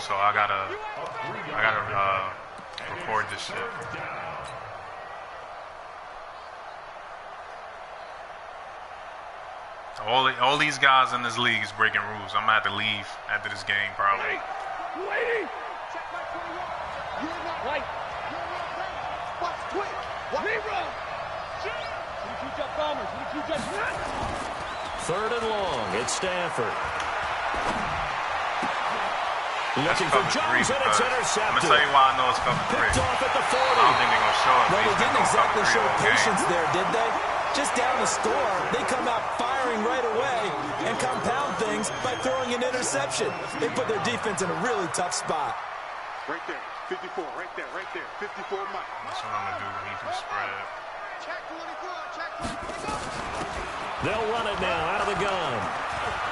so I gotta record this shit. All these guys in this league is breaking rules. I'm gonna have to leave after this game probably. Waiting. Right. Third and long. It's Stanford. Looking for Jones, and it's intercepted. I'm gonna tell you why I know it's cover 3. Picked off at the 40. I don't think they're gonna show it. Well, they didn't exactly show patience game. there, did they? Just down the score, they come out firing right away and compound things by throwing an interception. They put their defense in a really tough spot. Right there, 54, right there, 54 Mike. That's what I'm gonna do. He can spread. They'll run it now out of the gun.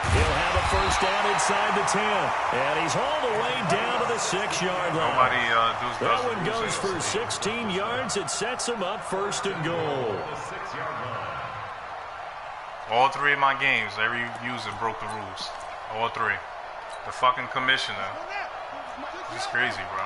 He'll have a first down inside the 10. And he's hauled away down to the 6-yard line. Nobody that one goes for 16 yards. It sets him up first and goal. All 3 of my games, every user broke the rules. All 3. The fucking commissioner. It's crazy, bro.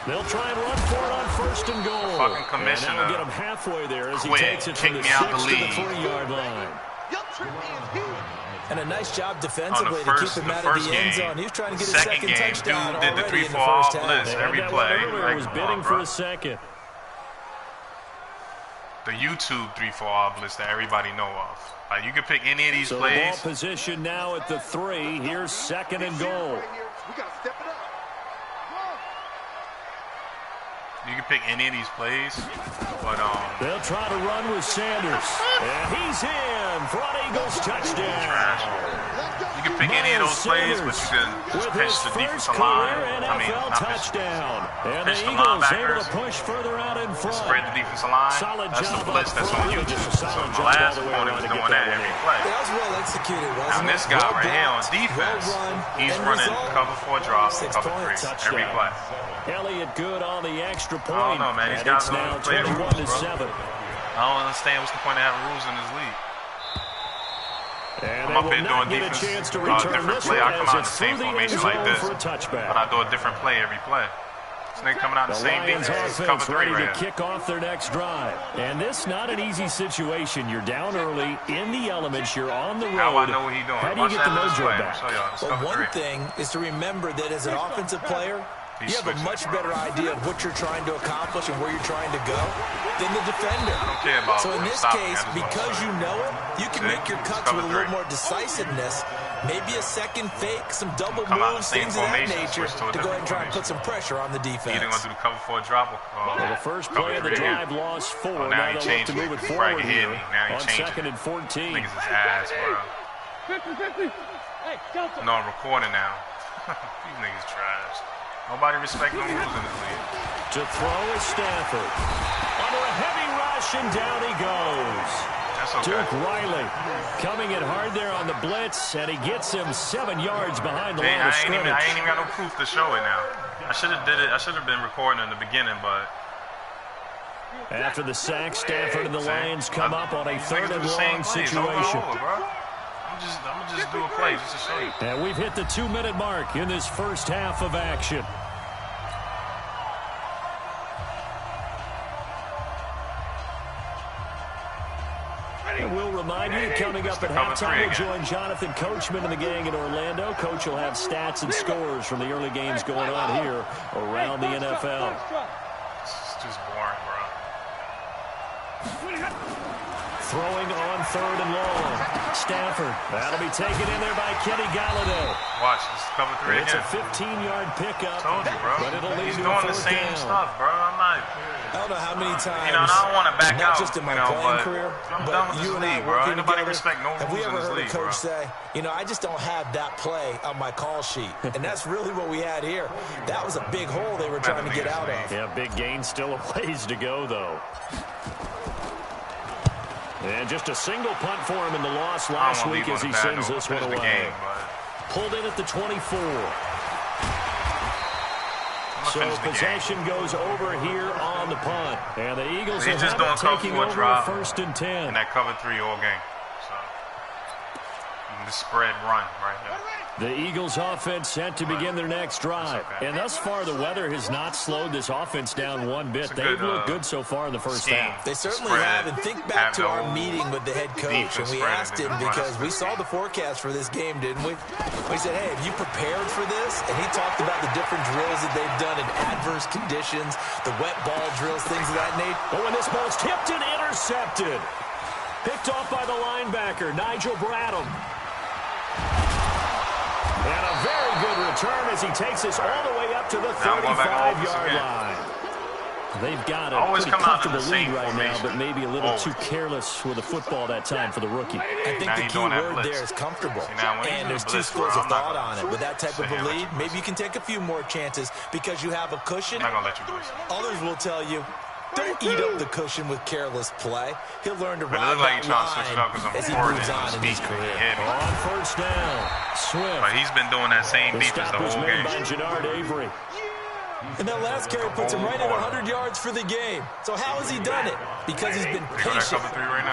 They'll try and run for it on first and goal. The fucking commissioner. And that'll get him halfway there as he Quit. takes it from the 6 to the 3-yard line. And a nice job defensively to keep him out of the end zone. He was trying to get his second touchdown dude did the already in the 3-4 first half. blitz every play. Like, was bidding for a second. The YouTube 3-4 blitz that everybody know of. Like, you can pick any of these plays. Ball position now at the 3. Here's second and goal. We gotta step it up. You can pick any of these plays, but they'll try to run with Sanders, and he's in for an Eagles touchdown. Trash. You can pick any of those plays, but you can just pitch the defensive line. I mean, not touchdown. And pitch the the Eagles able linebackers. to push further out in front. Spread the defensive line. Solid that's the job blitz that's on YouTube. So the last opponent was doing that every play. That was well executed, wasn't Now it? this guy right here on defense, he's running cover 4 drop, cover 3 every play. Elliott good on the extra point. I don't know, man. These And guys it's don't now play the rules, 21-7. I don't understand what's the point of having rules in this league. And I'm up here doing defense, different play. I come out in the same formation like this, but I do a different play every play. This nigga coming out in the same defense. It's cover 3 ready right to here. kick off their next drive. And this not an easy situation. You're down early in the elements. You're on the road. How I know what he's doing. How do you get the mojo back? Well, one thing is to remember that as an offensive player, you have a much better idea of what you're trying to accomplish and where you're trying to go than the defender. I don't care about so in this case, because you know it, you can make your cuts with a little more decisiveness. Maybe a second fake, some double moves, things of that nature to go ahead and try and put some pressure on the defense. Either going to do the cover 4 drop or well, the first play of the drive lost 4. Now he they'll look changed to move it it. forward Right here on second and 14. Niggas is ass, bro. 50-50. Hey, Delta. No, I'm recording now. These niggas trash. Nobody respect no rules in this league. To throw is Stanford. Under a heavy rush, and down he goes. That's okay. Duke Riley coming in hard there on the blitz, and he gets him 7 yards behind the line of scrimmage. I ain't even got no proof to show it now. I should have did it. I should have been recording in the beginning, but after the sack, Stanford and the Lions come up on a third and long situation. I'm gonna just do a play just to show you. And we've hit the 2-minute mark in this first half of action. And we'll remind you, coming up at halftime, we'll join Jonathan Coachman and the gang in Orlando. Coach will have stats and scores from the early games going on here around the NFL. It's just boring, bro. Throwing on third and long. Stafford. That'll be taken in there by Kenny Galladay. Watch, this is cover 3 It's again. a 15-yard pickup. Told you, bro. But it'll lead He's to a doing the fourth same down. stuff, bro. I'm not. I don't know how many times, I don't want to back not out, just in my but playing career, I'm but done with you this and I league, bro. working Ain't nobody together, respect no have we rules in ever this heard league, a coach bro. say, I just don't have that play on my call sheet? And that's really what we had here. That was a big hole they were trying to get out of. Yeah, big gain, still a ways to go, though. And just a single punt for him in the loss last week as he sends this one away. Pulled in at the 24. So possession goes over here on the punt. And the Eagles are just doing taking over drop first and 10. And that cover 3 all game. So you can The spread run right here. The Eagles offense set to begin their next drive. Okay. And thus far, the weather has not slowed this offense down one bit. They've looked good so far in the first half. They certainly have. And think back to our meeting with the head coach. And we asked him because we saw the forecast for this game, didn't we? We said, hey, have you prepared for this? And he talked about the different drills that they've done in adverse conditions, the wet ball drills, things of that nature. Oh, and this ball's tipped and intercepted. Picked off by the linebacker, Nigel Bradham. And a very good return as he takes us all the way up to the 35-yard line. They've got a pretty comfortable lead right now, but maybe a little too careless with the football that time for the rookie. I think the key word there is comfortable. And there's two schools of thought on it. With that type of a lead, maybe you can take a few more chances because you have a cushion. I'm not going to let you do this. Others will tell you, don't eat up the cushion with careless play. He'll learn to ride that line as he moves on in his career. On first down, Swift. But he's been doing that same defense the whole game. By Jannard Avery. And that last carry puts him right at 100 yards for the game. So how has he done it? Because he's been patient,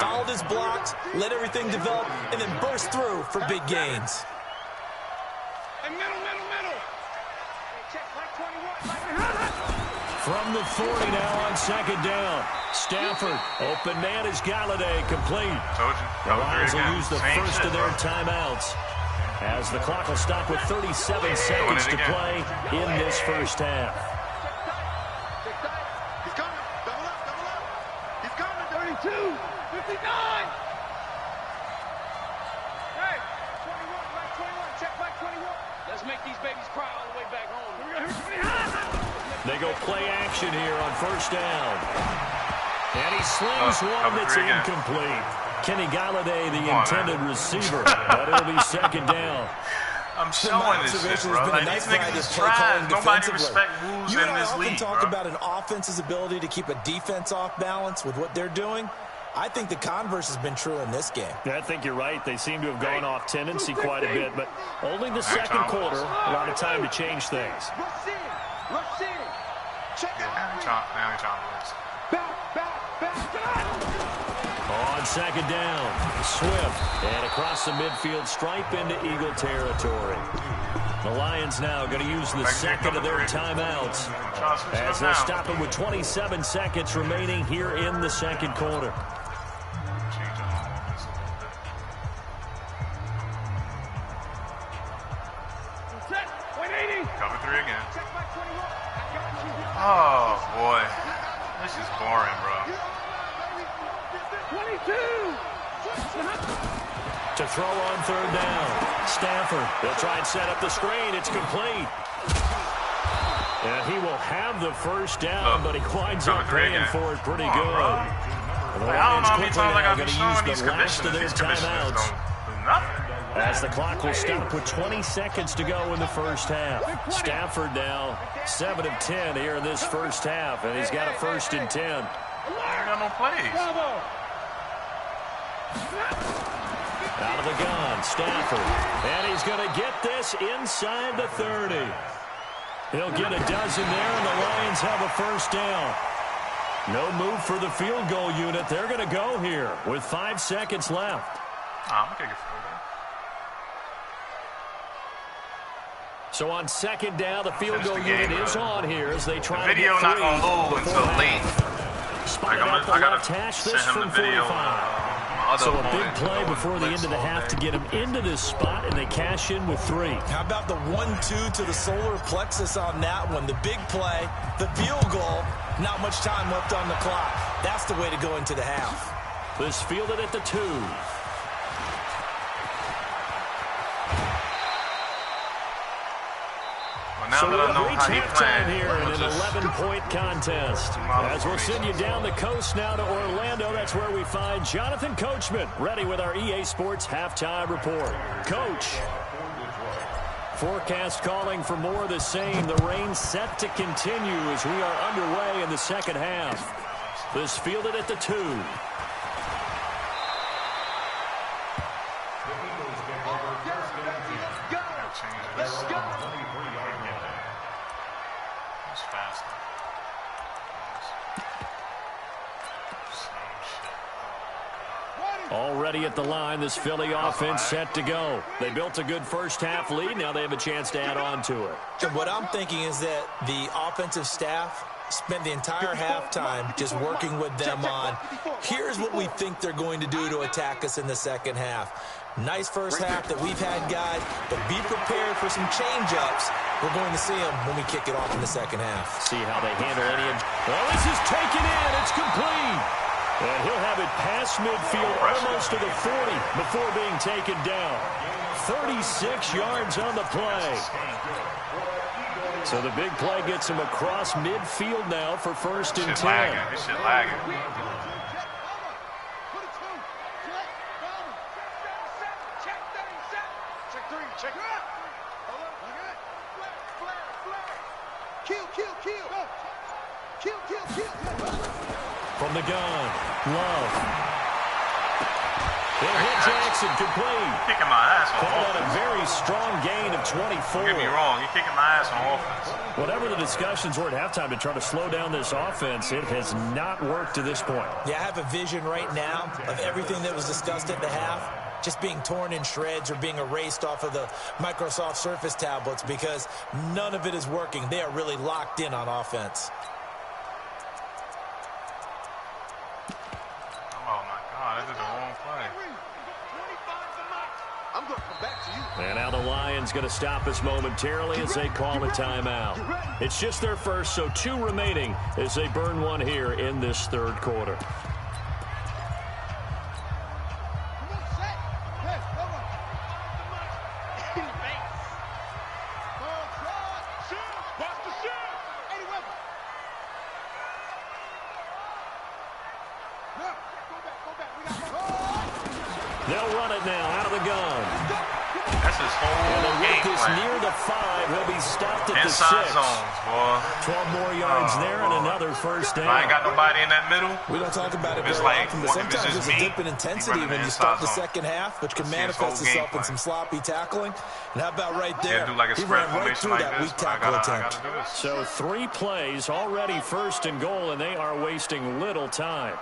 followed his blocks, let everything develop, and then burst through for big gains. From the 40 now on second down. Stafford, open man is Galladay, complete. The Lions will use the first of their timeouts as the clock will stop with 37 seconds to play in this first half. He's coming. Double up, double up. He's coming. 32, 59. Hey, 21, Mike 21. Check Mike 21. Let's make these babies cry all the way back home. They go play action here on first down. And he slings one that's incomplete. Kenny Galladay, the intended receiver, but it'll be second down. I'm showing this shit, bro. Like, these niggas is trash. Nobody respect moves in this league, bro. Talk about an offense's ability to keep a defense off balance with what they're doing. I think the converse has been true in this game. Yeah, I think you're right. They seem to have gone off tendency quite a bit, but only the second quarter, a lot of time to change things. On second down, Swift, and across the midfield stripe into Eagle territory. The Lions now going to use the second of their timeouts as they'll stop it with 27 seconds remaining here in the second quarter. Cover three again. Oh, boy. This is boring, bro. 22. To throw on third down. Stafford. They'll try and set up the screen. It's complete. And he will have the first down, but he winds up paying for it pretty good. The Lions quickly now going to use the last of their timeouts as the clock will stop with 20 seconds to go in the first half. Stafford now 7 of 10 here in this first half, and he's got a 1st and 10. He got no plays. Out of the gun, Stafford. And he's going to get this inside the 30. He'll get a dozen there, and the Lions have a first down. No move for the field goal unit. They're going to go here with 5 seconds left. I'm going to kick it for that. So on second down, the field goal unit is on here as they try to get 3. The video not going to load until late. Spotted out the left hash, this from 45. So a big play before the end of the half to get him into this spot, and they cash in with 3. How about the 1-2 to the solar plexus on that one? The big play, the field goal, not much time left on the clock. That's the way to go into the half. This fielded at the 2. So we have reached halftime here in an 11-point contest. As we'll send you down the coast now to Orlando, that's where we find Jonathan Coachman, ready with our EA Sports Halftime Report. Coach. Forecast calling for more of the same. The rain set to continue as we are underway in the second half. This fielded at the 2. ready at the line. This Philly offense set to go. They built a good first-half lead. Now they have a chance to add on to it. And what I'm thinking is that the offensive staff spent the entire halftime just working with them on, here's what we think they're going to do to attack us in the second half. Nice first half that we've had, guys, but be prepared for some change-ups. We're going to see them when we kick it off in the second half. See how they handle any of... Well, this is taken in. It's complete. And he'll have it past midfield almost to the 40 before being taken down. 36 yards on the play. So the big play gets him across midfield now for 1st and 10. This shit lagging. From the gun, Love. They'll hit Jackson complete. Kicking my ass on Called offense. a very strong gain of 24. Don't get me wrong, you're kicking my ass on offense. Whatever the discussions were at halftime to try to slow down this offense, it has not worked to this point. Yeah, I have a vision right now of everything that was discussed at the half just being torn in shreds or being erased off of the Microsoft Surface tablets because none of it is working. They are really locked in on offense. Oh, my God, this is the wrong play. And now the Lions going to stop us momentarily as they call a timeout. It's just their first, so 2 remaining as they burn one here in this 3rd quarter. They'll run it now out of the gun. That's his whole game This plan. near the 5, he'll be stopped at Inside the 6. zones, boy. 12 more yards there and another first down. If I ain't got nobody in that middle, We don't talk about it It's very like, often, but if sometimes it's there's just a me, dip in he intensity running when the you start the inside zone. second half, which can See his manifest whole game itself in plan. some sloppy tackling. And how about right there? can't do like a He spread ran right formation through like that this. weak But I tackle gotta attempt. do this. So 3 plays already 1st and goal, and they are wasting little time.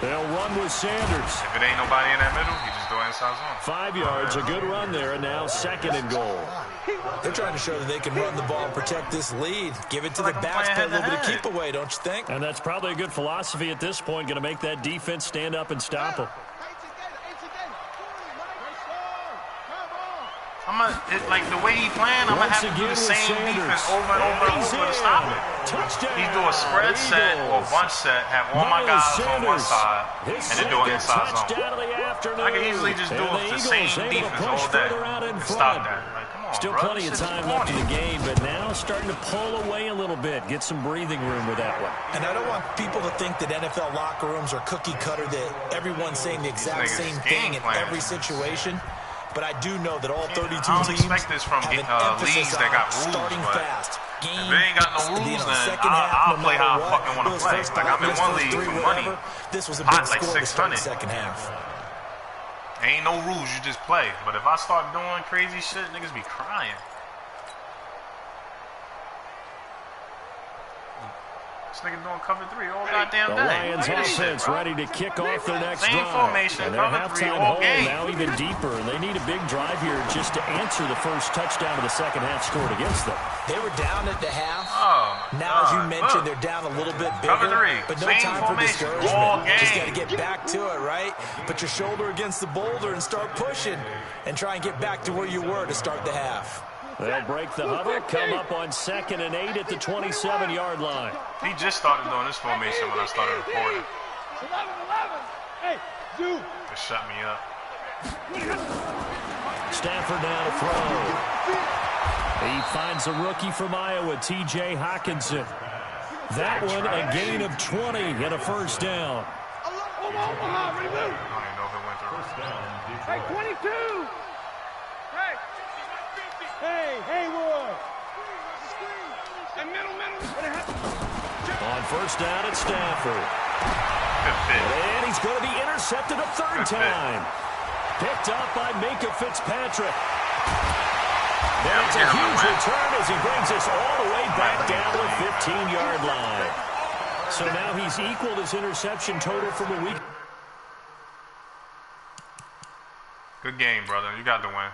They'll run with Sanders. If it ain't nobody in that middle, you just go inside zone. 5 yards, a good run there, and now 2nd and goal. They're trying to show that they can run the ball and protect this lead. Give it to the Like I'm backs, playing play a little bit of head-to-head. keep away, don't you think? And that's probably a good philosophy at this point, going to make that defense stand up and stop them. Like the way he playing, I'm gonna have to do the same defense over and over and over to stop it. Touchdown. He's doing a spread set or bunch set, have all my guys on one side, and then do an inside zone. Touchdown of the afternoon. I can easily just do And the Eagles same able to defense push all day further out in and front. stop that. Like, come on, Still bro. plenty of This shit's time left in corny. the game, but now starting to pull away a little bit. Get some breathing room with that one. And I don't want people to think that NFL locker rooms are cookie cutter, that everyone's saying the exact niggas same game thing in plan. every situation. But I do know that all 32 I don't teams expect this from have an leagues emphasis that on got rules, starting but fast. Game, if they ain't got no rules, then second half, I'll no play matter how I what, fucking want to those play. first Like, I'm in five, one first league three, for money. whatever, this was a Hot big like score to start the 600. second half. Ain't no rules, you just play. But if I start doing crazy shit, niggas be crying. This nigga doing cover 3 all goddamn The day. Lions Look at this offense shit, bro. ready to kick off their next Same drive. formation, And their cover 3 halftime all hole game. now even deeper, and they need a big drive here just to answer the first touchdown of the second half scored against them. They were down at the half. Oh, my Now, as you God. mentioned, Look. they're down a little bit bigger. Cover 3. But no Same time for formation, all discouragement. Just game. got to get back to it, right? Put your shoulder against the boulder and start pushing and try and get back to where you were to start the half. They'll break the huddle, come up on 2nd and 8 at the 27-yard line. He just started doing this formation when I started recording. 11. Hey, Zoo. To shut me up. Stafford now to throw. He finds a rookie from Iowa, T.J. Hawkinson. That one, a gain of 20 and a first down. Omaha, remove. I don't even know if it went through. Hey, 22. Hey, Haywood. And middle. On first down, it's Stafford. Good fit. And he's going to be intercepted a third time. Picked up by Minka Fitzpatrick. And it's a huge return as he brings us all the way back down to the 15-yard line. So now he's equaled his interception total from a week. Good game, brother. You got the win.